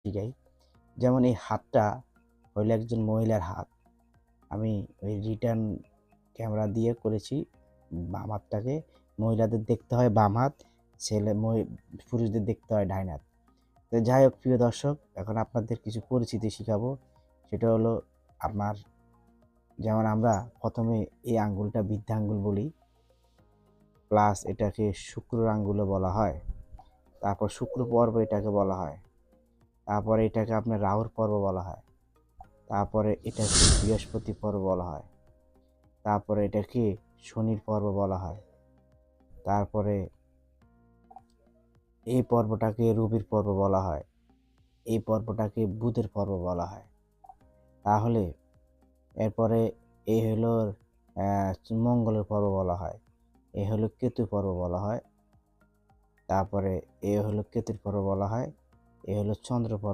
শিখাই। যেমন এই হাতটা হইলো একজন মহিলার হাত। আমি ওই রিটার্ন ক্যামেরা দিয়ে করেছি। বাম হাতটাকে মহিলাদের দেখতে হয় বাম হাত, পুরুষদের দেখতে হয় ডাইন হাত। তো যাই হোক প্রিয় দর্শক, এখন আপনাদের কিছু পরিচিতি শিখাবো। সেটা হলো আপনার, যেমন আমরা প্রথমে এই আঙ্গুলটা বৃদ্ধা আঙ্গুল বলি, প্লাস এটাকে শুক্র আঙ্গুলও বলা হয়। তারপর শুক্র পর্ব এটাকে বলা হয়। তারপরে এটাকে আপনার রাহুর পর্ব বলা হয়। তারপরে এটাকে বৃহস্পতি পর্ব বলা হয়। তারপরে এটাকে শনির পর্ব বলা হয়। তারপরে এই পর্বটাকে রবির পর্ব বলা হয়। এই পর্বটাকে বুধের পর্ব বলা হয়। তাহলে এরপরে এই হলো মঙ্গলের পর্ব বলা হয়। এ হলো কেতু পর্ব বলা হয়। তারপরে এ হলো কেতুর পর্ব বলা হয়। এ হলো চন্দ্র পর্ব